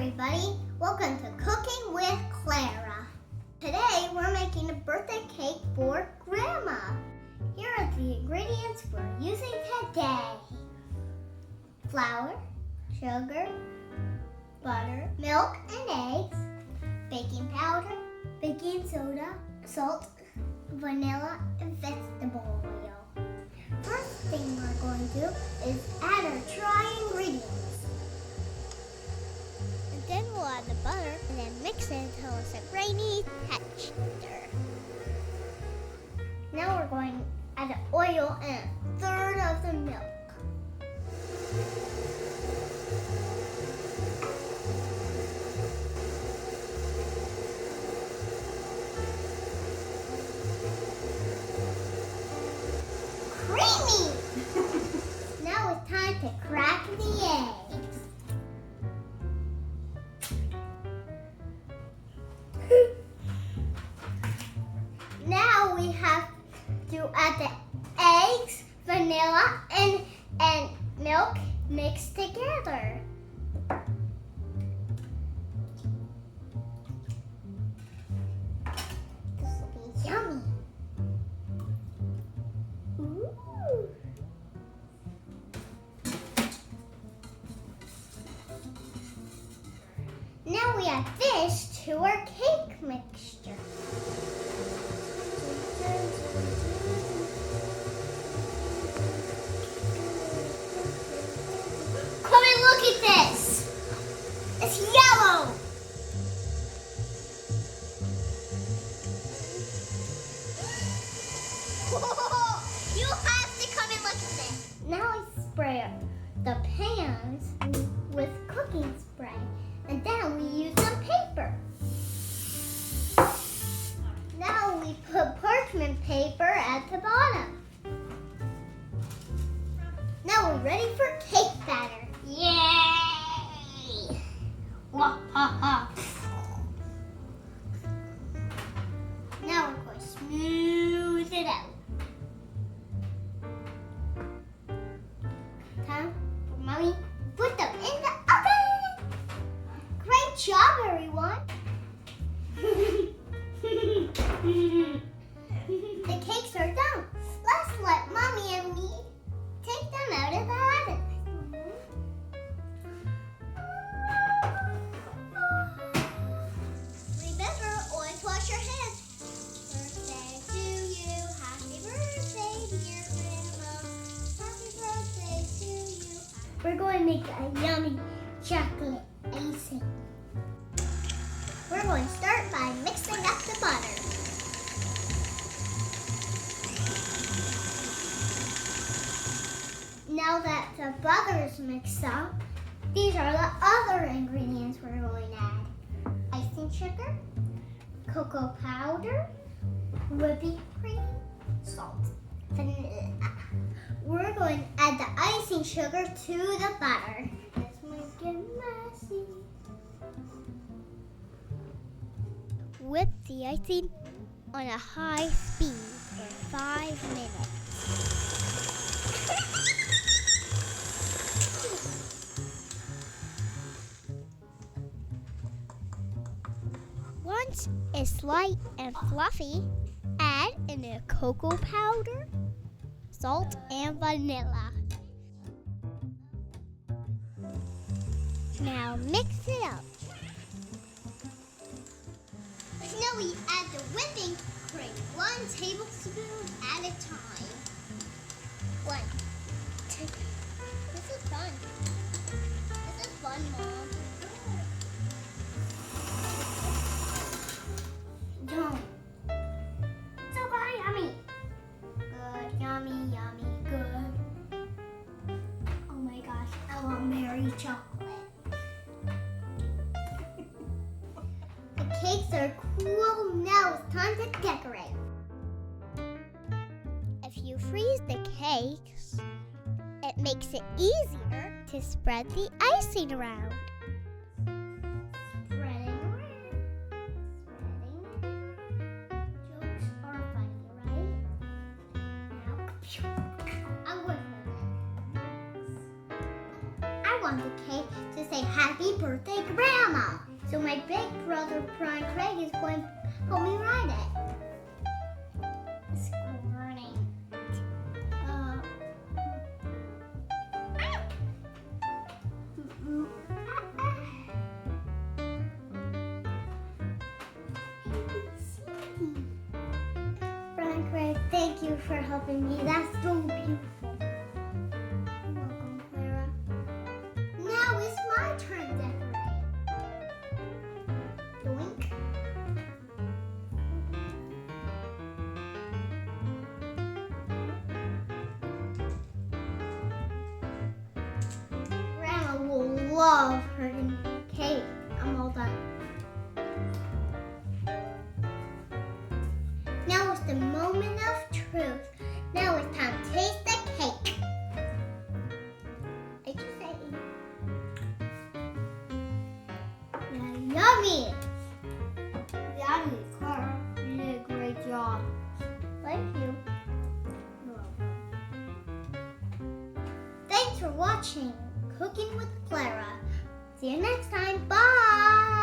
everybody, welcome to Cooking with Clara. Today we're making a birthday cake for Gramma. Here are the ingredients we're using today. Flour, sugar, butter, milk and eggs, baking powder, baking soda, salt, vanilla, and vegetable oil. First thing we're going to do is add our dry ingredients. Then we'll add the butter and then mix it until it's a grainy texture. Now we're going to add the oil and a third of the milk. Creamy! Now it's time to crack the eggs. Now we have to add the eggs, vanilla, and milk mixed together. This will be yummy. Ooh. Now we add this to our cake mixture. Come and look at this. It's yellow. You have to come and look at this. Now I spray the pans with cooking spray, and then we use some paper. Now we put parchment paper at the bottom. Now we're ready for cake batter. Yay! Wah, ha, ha. Now we're going to smooth it out. Time for Mommy to put them in the oven. Great job, everyone. The cakes are done. Let's let Mommy and me take them out of the oven. Remember, always wash your hands. Birthday to you, happy birthday, dear Grandma. Happy birthday to you. We're going to make a yummy chocolate icing. We're going to start by mixing up the butter. Now that the butter is mixed up, these are the other ingredients we're going to add. Icing sugar, cocoa powder, whipping cream, salt, vanilla. We're going to add the icing sugar to the butter. Let's make it messy. Whip the icing on a high speed for 5 minutes. Once it's light and fluffy, add in the cocoa powder, salt, and vanilla. Now mix it up. Now we add the whipping cream, 1 tablespoon at a time. 1, 2. This is fun. This is fun, Mom. Yum. So yummy. Good, yummy, yummy, good. Oh my gosh, I want Mary chocolate. The cakes are cool. Now it's time to decorate. If you freeze the cakes, it makes it easier to spread the icing around. Spreading around. Jokes are funny, right? Now, I'm going to I want the cake to say happy birthday, Grandma. So my big brother, Brian Craig, is going to help me write it. Squirting. Brian Craig, thank you for helping me. That's so beautiful. Welcome, Clara. Now it's my turn to decorate. Doink. Grandma will love her cake. I'm all done. Now it's the moment of truth. Now it's time to taste the cake. I just say yummy. Yummy, Clara. You did a great job. Thank you. You're welcome. Thanks for watching Cooking with Clara. See you next time. Bye.